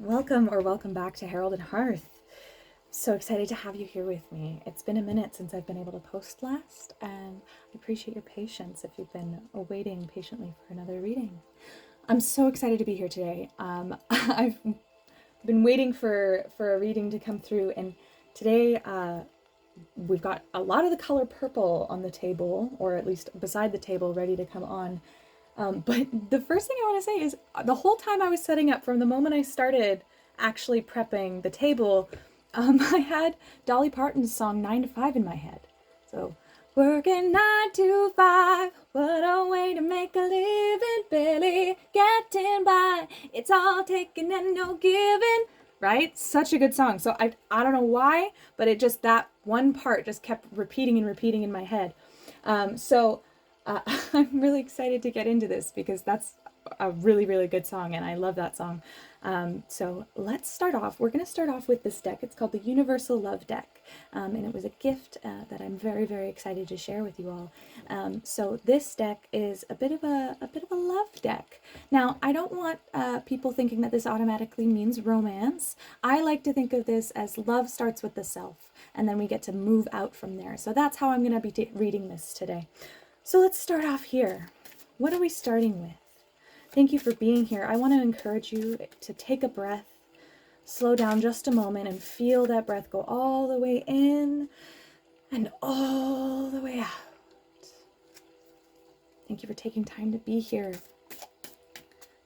Welcome back to Herald Hearth. So excited to have you here with me. It's been a minute since I've been able to post last, and I appreciate your patience if you've been waiting patiently for another reading. I'm so excited to be here today. I've been waiting for a reading to come through, and today we've got a lot of the color purple on the table, or at least beside the table, ready to come on. But the first thing I want to say is the whole time I was setting up, from the moment I started actually prepping the table, I had Dolly Parton's song 9 to 5 in my head. So, working 9 to 5, what a way to make a living, barely getting by. It's all taking and no giving, right? Such a good song. So I don't know why, but it just, that one part just kept repeating and repeating in my head. I'm really excited to get into this because that's a really, really good song, and I love that song. So let's start off. We're going to start off with this deck. It's called the Universal Love Deck, and it was a gift that I'm very, very excited to share with you all. So this deck is a bit of a love deck. Now, I don't want people thinking that this automatically means romance. I like to think of this as love starts with the self, and then we get to move out from there. So that's how I'm going to be reading this today. So let's start off here. What are we starting with? Thank you for being here. I want to encourage you to take a breath, slow down just a moment, and feel that breath go all the way in and all the way out. Thank you for taking time to be here.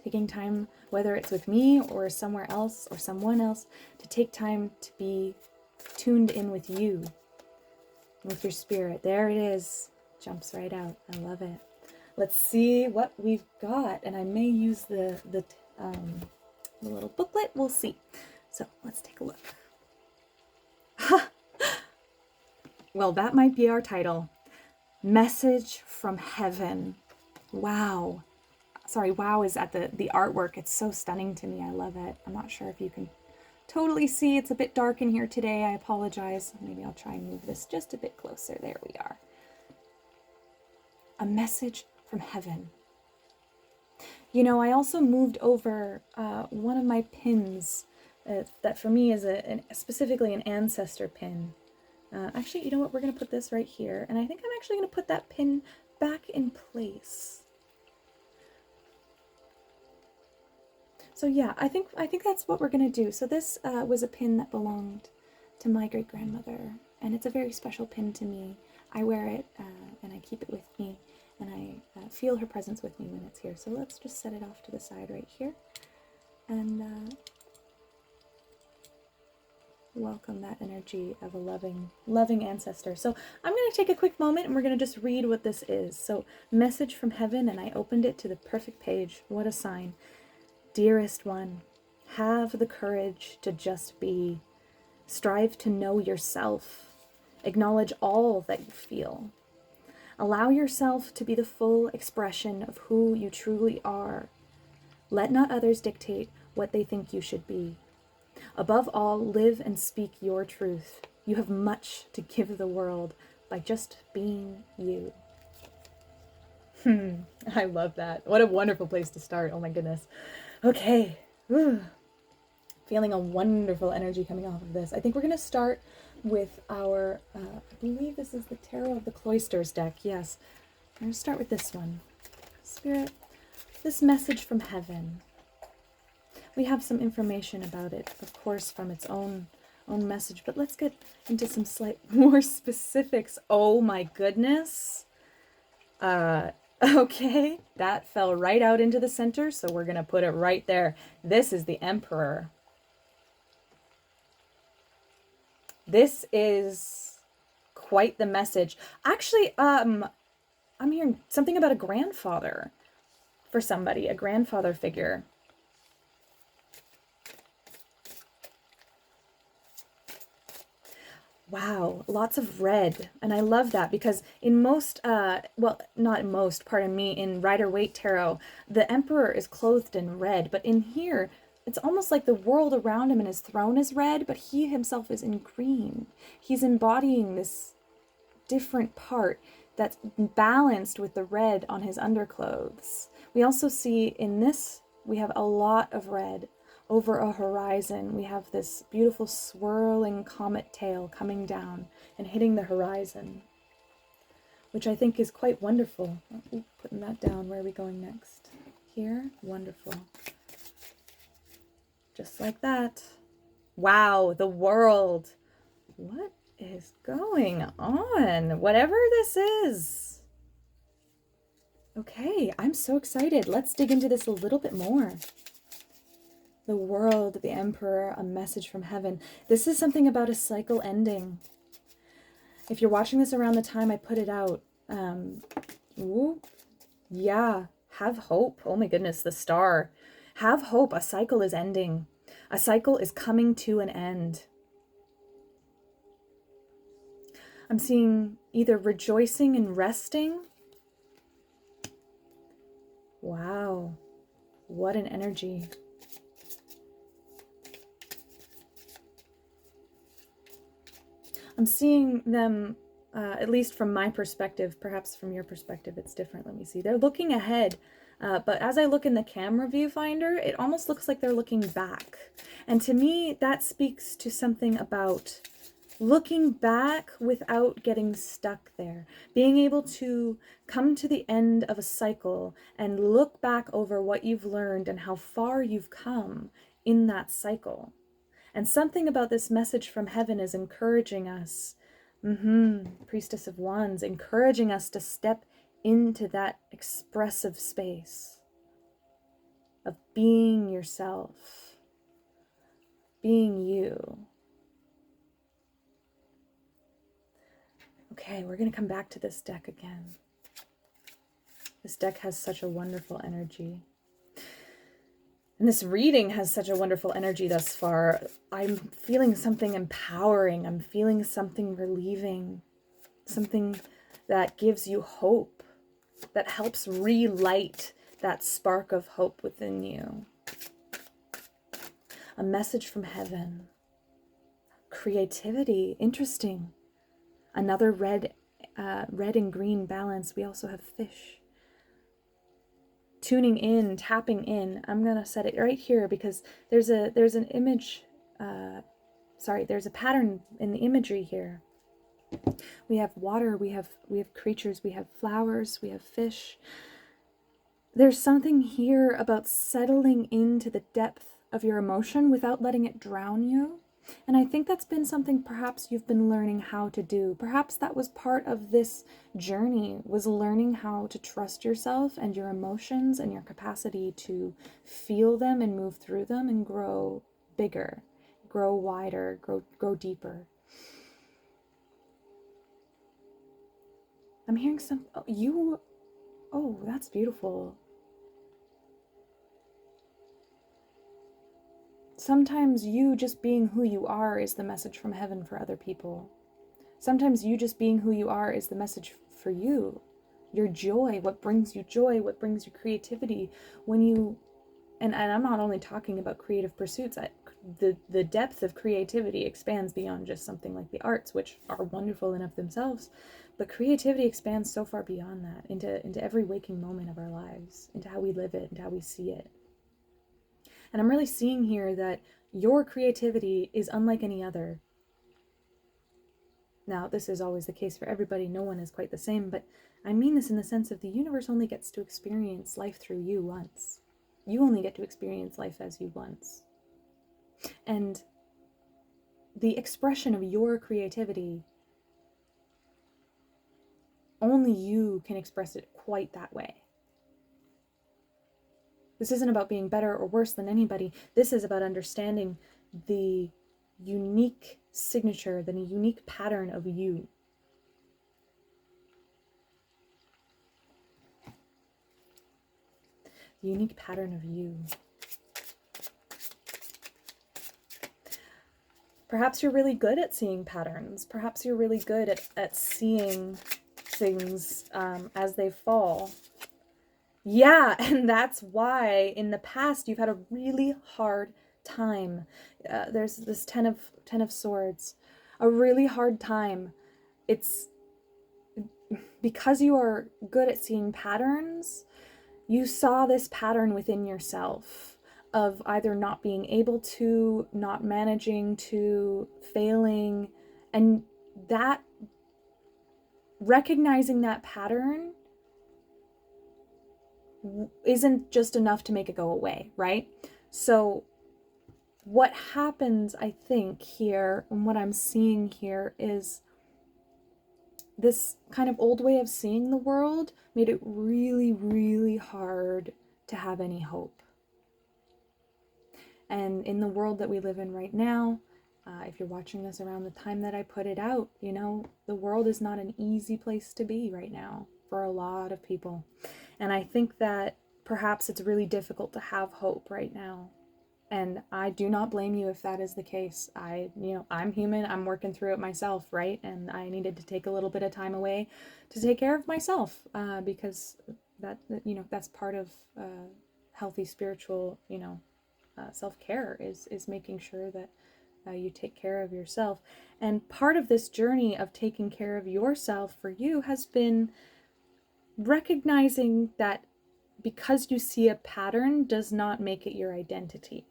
Taking time, whether it's with me or somewhere else or someone else, to take time to be tuned in with you, with your spirit. There it is. Jumps right out. I love it. Let's see what we've got, and I may use the little booklet. We'll see. So let's take a look. Well, that might be our title. Message from Heaven. Wow. Sorry, wow is at the artwork. It's so stunning to me. I love it. I'm not sure if you can totally see. It's a bit dark in here today. I apologize. Maybe I'll try and move this just a bit closer. There we are. A message from heaven. You know, I also moved over one of my pins that for me is specifically an ancestor pin. Actually, you know what? We're going to put this right here. And I think I'm actually going to put that pin back in place. So yeah, I think that's what we're going to do. So this was a pin that belonged to my great-grandmother. And it's a very special pin to me. I wear it and I keep it with me, and I feel her presence with me when it's here. So let's just set it off to the side right here and welcome that energy of a loving ancestor. So I'm going to take a quick moment and we're going to just read what this is. So, message from heaven, and I opened it to the perfect page. What a sign. Dearest one, have the courage to just be. Strive to know yourself. Acknowledge all that you feel. Allow yourself to be the full expression of who you truly are. Let not others dictate what they think you should be. Above all, live and speak your truth. You have much to give the world by just being you. I love that. What a wonderful place to start. Oh my goodness. Okay. Feeling a wonderful energy coming off of this. I think we're going to start with our, I believe this is the Tarot of the Cloisters deck. Yes. I'm going to start with this one. Spirit, this message from heaven. We have some information about it, of course, from its own message, but let's get into some slight more specifics. Oh my goodness. Okay, that fell right out into the center, so we're going to put it right there. This is the Emperor. This is quite the message. Actually, I'm hearing something about a grandfather for somebody, a grandfather figure. Wow, lots of red. And I love that because in most, well, not in most, pardon me, in Rider-Waite Tarot, the Emperor is clothed in red. But in here, it's almost like the world around him and his throne is red, but he himself is in green. He's embodying this different part that's balanced with the red on his underclothes. We also see in this, we have a lot of red, over a horizon. We have this beautiful swirling comet tail coming down and hitting the horizon, which I think is quite wonderful. Oh, putting that down. Where are we going next? Here? Wonderful. Just like that. Wow, the world. What is going on? Whatever this is. Okay, I'm so excited. Let's dig into this a little bit more. The world, the emperor, a message from heaven. This is something about a cycle ending. If you're watching this around the time I put it out, yeah, have hope. Oh my goodness, the star. Have hope. A cycle is ending. A cycle is coming to an end. I'm seeing either rejoicing and resting. Wow, what an energy. I'm seeing them, at least from my perspective, perhaps from your perspective it's different. Let me see. They're looking ahead, but as I look in the camera viewfinder, it almost looks like they're looking back. And to me, that speaks to something about looking back without getting stuck there. Being able to come to the end of a cycle and look back over what you've learned and how far you've come in that cycle. And something about this message from heaven is encouraging us, Priestess of Wands, encouraging us to step into that expressive space of being yourself, being you. Okay, we're going to come back to this deck again. This deck has such a wonderful energy. And this reading has such a wonderful energy thus far. I'm feeling something empowering. I'm feeling something relieving. Something that gives you hope. That helps relight that spark of hope within you. A message from heaven. Creativity. Interesting. Another red and green balance. We also have fish. Tuning in, tapping in. I'm gonna set it right here because there's an image. There's a pattern in the imagery here. We have water. We have creatures. We have flowers. We have fish. There's something here about settling into the depth of your emotion without letting it drown you. And I think that's been something perhaps you've been learning how to do. Perhaps that was part of this journey, was learning how to trust yourself and your emotions and your capacity to feel them and move through them and grow bigger, grow wider, grow deeper. I'm hearing oh, that's beautiful. Sometimes you just being who you are is the message from heaven for other people. Sometimes you just being who you are is the message for you. Your joy, what brings you joy, what brings you creativity. When you, and I'm not only talking about creative pursuits, the depth of creativity expands beyond just something like the arts, which are wonderful in of themselves. But creativity expands so far beyond that, into every waking moment of our lives, into how we live it, into how we see it. And I'm really seeing here that your creativity is unlike any other. Now, this is always the case for everybody. No one is quite the same, but I mean this in the sense of the universe only gets to experience life through you once. You only get to experience life as you once. And the expression of your creativity, only you can express it quite that way. This isn't about being better or worse than anybody. This is about understanding the unique signature, the unique pattern of you. The unique pattern of you. Perhaps you're really good at seeing patterns. Perhaps you're really good at seeing things as they fall. Yeah, and that's why in the past you've had a really hard time. There's this ten of Swords, a really hard time. It's because you are good at seeing patterns. You saw this pattern within yourself of either not being able to, not managing to, failing, and that recognizing that pattern isn't just enough to make it go away, right? So what happens, I think, here, and what I'm seeing here, is this kind of old way of seeing the world made it really, really hard to have any hope. And in the world that we live in right now, if you're watching this around the time that I put it out, you know, the world is not an easy place to be right now for a lot of people. And I think that perhaps it's really difficult to have hope right now. And I do not blame you if that is the case. I'm human, I'm working through it myself, right? And I needed to take a little bit of time away to take care of myself, because that's part of healthy spiritual, self-care is making sure that you take care of yourself. And part of this journey of taking care of yourself for you has been recognizing that because you see a pattern does not make it your identity.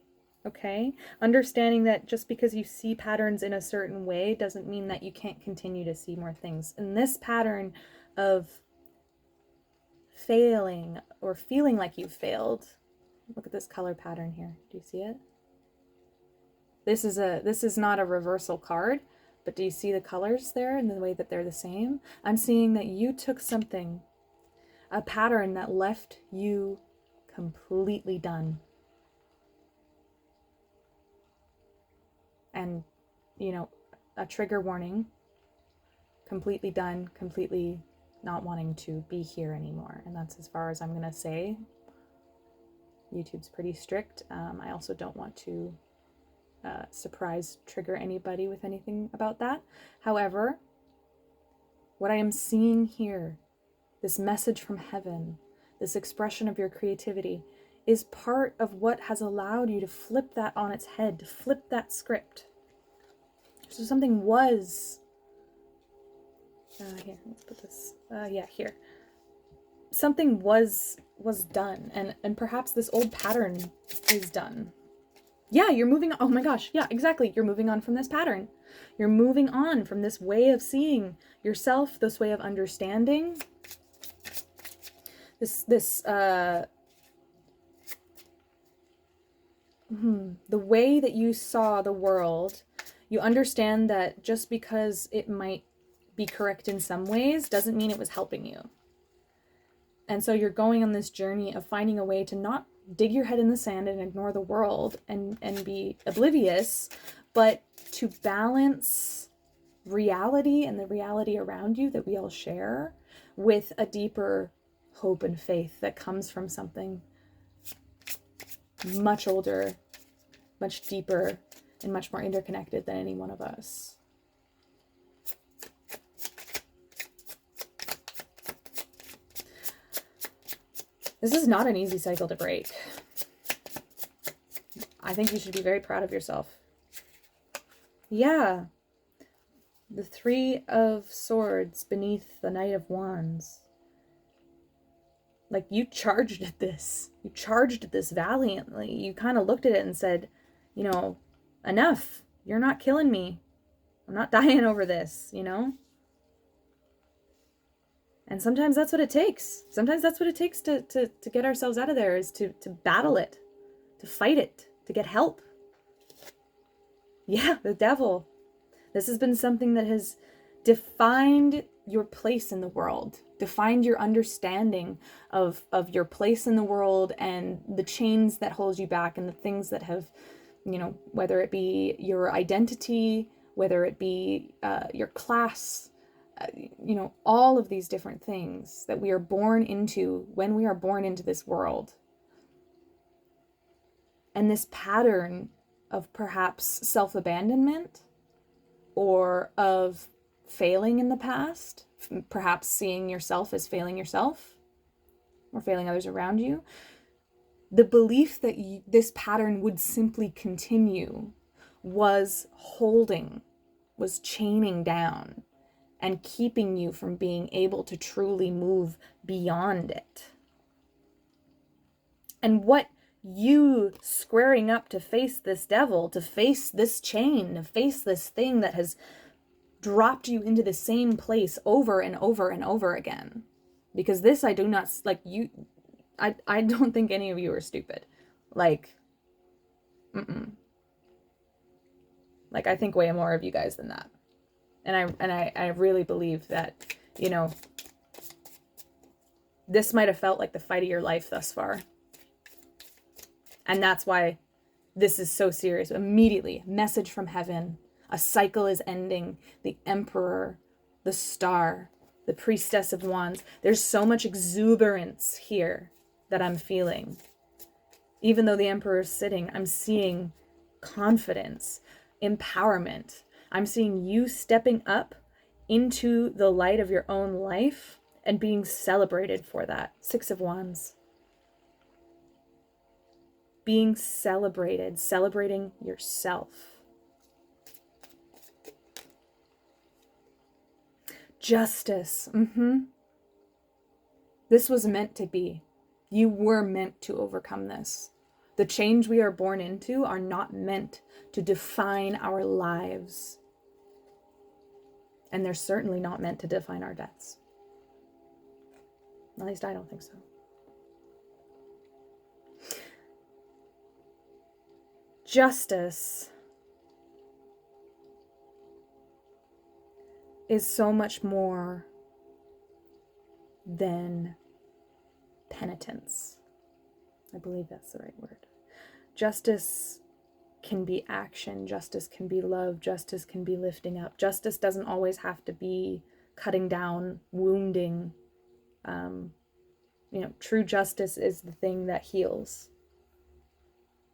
Okay? Understanding that just because you see patterns in a certain way doesn't mean that you can't continue to see more things. And this pattern of failing or feeling like you've failed, look at this color pattern here. Do you see it? This is not a reversal card, but do you see the colors there and the way that they're the same? I'm seeing that you took something, a pattern that left you completely done. And, a trigger warning, completely done, completely not wanting to be here anymore. And that's as far as I'm going to say. YouTube's pretty strict. I also don't want to surprise trigger anybody with anything about that. However, what I am seeing here, this message from heaven, this expression of your creativity, is part of what has allowed you to flip that on its head, to flip that script. So something was, here, let's put this, here. Something was done, and perhaps this old pattern is done. Yeah, you're moving on. Oh my gosh, yeah, exactly. You're moving on from this pattern. You're moving on from this way of seeing yourself, this way of understanding. The way that you saw the world, you understand that just because it might be correct in some ways doesn't mean it was helping you. And so you're going on this journey of finding a way to not dig your head in the sand and ignore the world and be oblivious, but to balance reality and the reality around you that we all share with a deeper hope and faith that comes from something much older, much deeper, and much more interconnected than any one of us. This is not an easy cycle to break. I think you should be very proud of yourself. Yeah. The Three of Swords beneath the Knight of Wands. Like, you charged at this. You charged at this valiantly. You kind of looked at it and said, enough. You're not killing me. I'm not dying over this, And sometimes that's what it takes. Sometimes that's what it takes to get ourselves out of there, is to battle it, to fight it, to get help. Yeah, the devil. This has been something that has defined your place in the world, defined your understanding of your place in the world and the chains that hold you back and the things that have, whether it be your identity, whether it be your class, all of these different things that we are born into when we are born into this world. And this pattern of perhaps self-abandonment or of failing in the past, perhaps seeing yourself as failing yourself or failing others around you, the belief that this pattern would simply continue was chaining down and keeping you from being able to truly move beyond it. And what you squaring up to face this devil, to face this chain, to face this thing that has dropped you into the same place over and over and over again. Because this, I do not, like, you, I don't think any of you are stupid. Like, Like, I think way more of you guys than that. And I really believe that, you know, this might have felt like the fight of your life thus far. And that's why this is so serious. Immediately, message from heaven. A cycle is ending. The Emperor, the Star, the Priestess of Wands. There's so much exuberance here that I'm feeling. Even though the Emperor is sitting, I'm seeing confidence, empowerment. I'm seeing you stepping up into the light of your own life and being celebrated for that. 6 of Wands. Being celebrated, celebrating yourself. Justice. This was meant to be. You were meant to overcome this. The change we are born into are not meant to define our lives. And they're certainly not meant to define our deaths. At least I don't think so. Justice is so much more than penitence. I believe that's the right word. Justice can be action. Justice can be love. Justice can be lifting up. Justice doesn't always have to be cutting down, wounding. True justice is the thing that heals.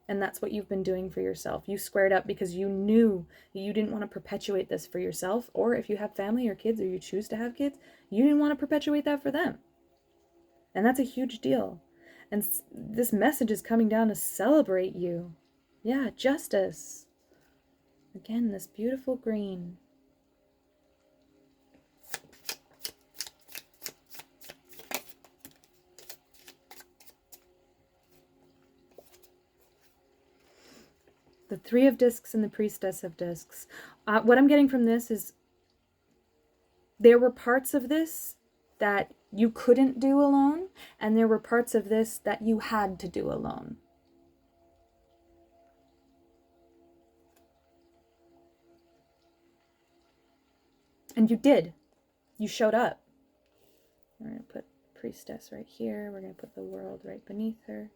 And that's what you've been doing for yourself. You squared up because you knew you didn't want to perpetuate this for yourself. Or if you have family or kids, or you choose to have kids, you didn't want to perpetuate that for them. And that's a huge deal. And this message is coming down to celebrate you. Yeah, justice. Again, this beautiful green. The 3 of Discs and the Priestess of Discs. What I'm getting from this is there were parts of this that you couldn't do alone, and there were parts of this that you had to do alone. And you did. You showed up. We're going to put Priestess right here. We're going to put the World right beneath her.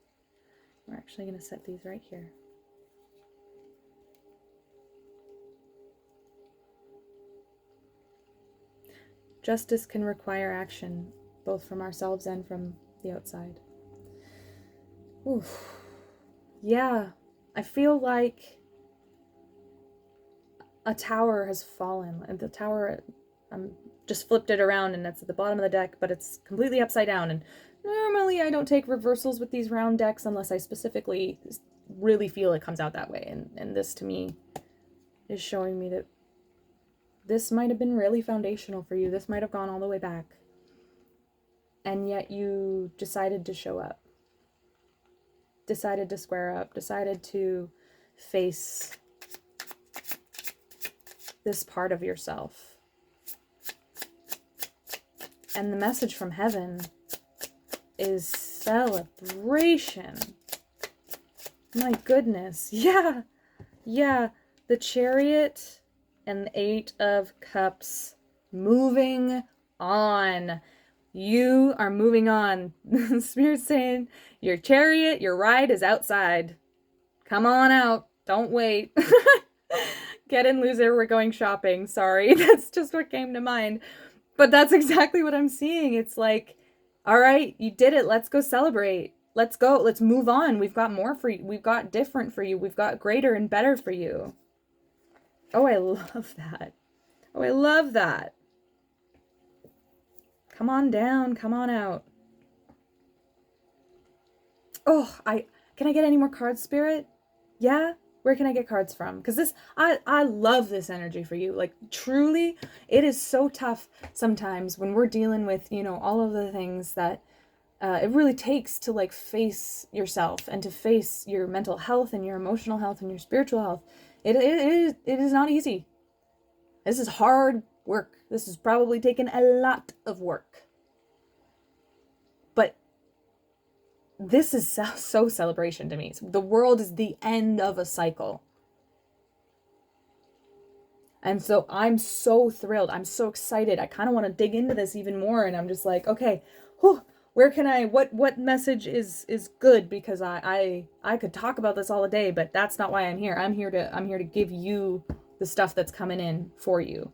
We're actually going to set these right here. Justice can require action, both from ourselves and from the outside. Oof. Yeah, I feel like a tower has fallen. And the tower, just flipped it around and it's at the bottom of the deck, but it's completely upside down. And normally I don't take reversals with these round decks unless I specifically really feel it comes out that way. And this to me is showing me that this might have been really foundational for you. This might have gone all the way back. And yet you decided to show up. Decided to square up. Decided to face this part of yourself. And the message from heaven is celebration. My goodness. Yeah. Yeah. The Chariot and the 8 of Cups, moving on. You are moving on. Spirit's saying, your chariot, your ride is outside. Come on out. Don't wait. Get in, loser. We're going shopping. Sorry. That's just what came to mind. But that's exactly what I'm seeing. It's like, all right, you did it. Let's go celebrate. Let's go. Let's move on. We've got more for you. We've got different for you. We've got greater and better for you. Oh, I love that. Oh, I love that. Come on down. Come on out. Oh, can I get any more cards, Spirit? Yeah? Where can I get cards from? Because this, I love this energy for you. Like, truly, it is so tough sometimes when we're dealing with, all of the things that it really takes to like face yourself and to face your mental health and your emotional health and your spiritual health. It is not easy. This is hard work. This has probably taken a lot of work. But this is so celebration to me. The world is the end of a cycle. And so I'm so thrilled. I'm so excited. I kind of want to dig into this even more. And I'm just like, okay, where can I, what message is good? Because I could talk about this all day, but that's not why I'm here. I'm here to give you the stuff that's coming in for you.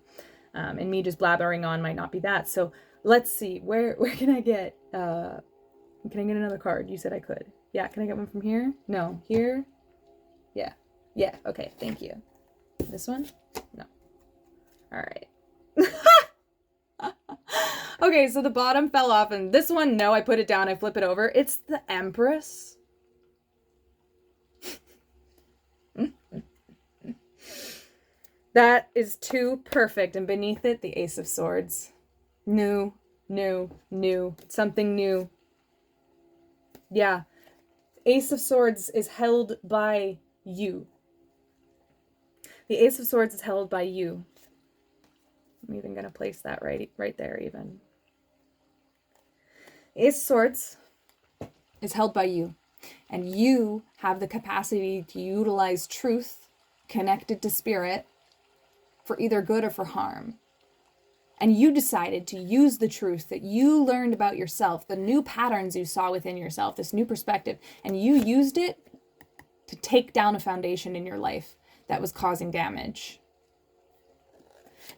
And me just blabbering on might not be that. So let's see, where can I get, can I get another card? You said I could. Yeah, can I get one from here? No, here? Yeah. Yeah, okay, thank you. This one? No. All right. Okay, so the bottom fell off, and this one, no, I put it down, I flip it over. It's the Empress. That is too perfect, and beneath it, the Ace of Swords. New. Something new. Yeah. Ace of Swords is held by you. The Ace of Swords is held by you. I'm even going to place that right there even. Ace of Swords is held by you. And you have the capacity to utilize truth connected to spirit for either good or for harm. And you decided to use the truth that you learned about yourself, the new patterns you saw within yourself, this new perspective, and you used it to take down a foundation in your life that was causing damage.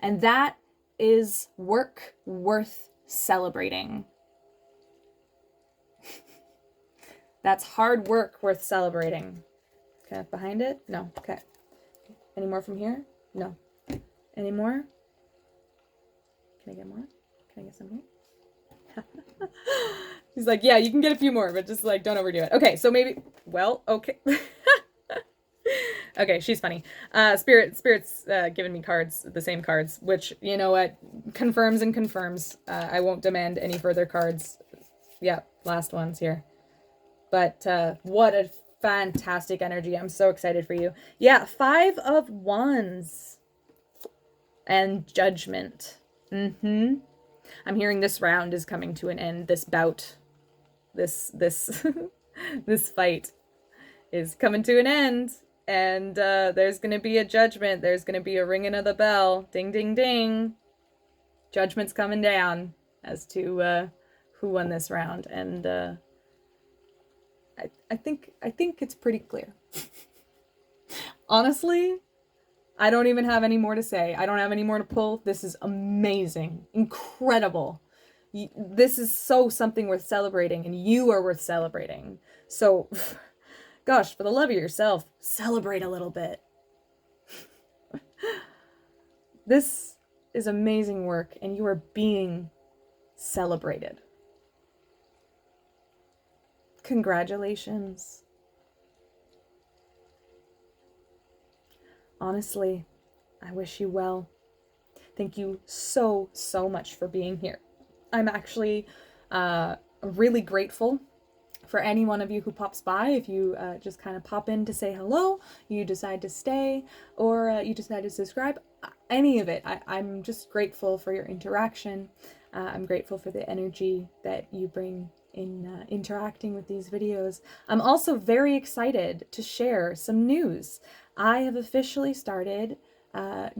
And that is work worth celebrating. That's hard work worth celebrating. Okay, behind it? No. Okay. Any more from here? No. Any more? Can I get more? Can I get some here? He's like, yeah, you can get a few more, but just like, don't overdo it. Okay, so maybe, well, okay. Okay, she's funny. Spirit's giving me cards, the same cards, which, you know what, confirms and confirms. I won't demand any further cards. Yeah, last ones here. But what a fantastic energy. I'm so excited for you. Yeah, 5 of Wands. And Judgment. I'm hearing this round is coming to an end. This bout, this this fight is coming to an end. And there's going to be a judgment. There's going to be a ringing of the bell. Ding, ding, ding. Judgment's coming down as to who won this round. And I think it's pretty clear. Honestly, I don't even have any more to say. I don't have any more to pull. This is amazing. Incredible. This is so something worth celebrating, and you are worth celebrating. So, gosh, for the love of yourself, celebrate a little bit. This is amazing work, and you are being celebrated. Congratulations. Honestly, I wish you well. Thank you so much for being here. I'm actually really grateful for any one of you who pops by. If you just kind of pop in to say hello, you decide to stay, or you decide to subscribe, any of it. I'm just grateful for your interaction. I'm grateful for the energy that you bring in interacting with these videos. I'm also very excited to share some news. I have officially started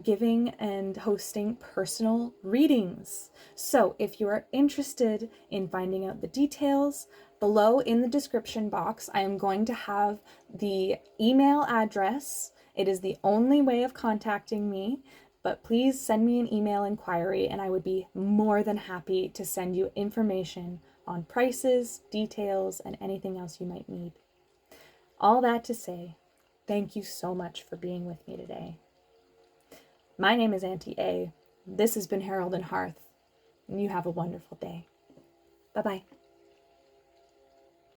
giving and hosting personal readings. So if you are interested in finding out the details, below in the description box, I am going to have the email address. It is the only way of contacting me, but please send me an email inquiry and I would be more than happy to send you information on prices, details, and anything else you might need. All that to say, thank you so much for being with me today. My name is Auntie A. This has been Herald Hearth, and you have a wonderful day. Bye-bye.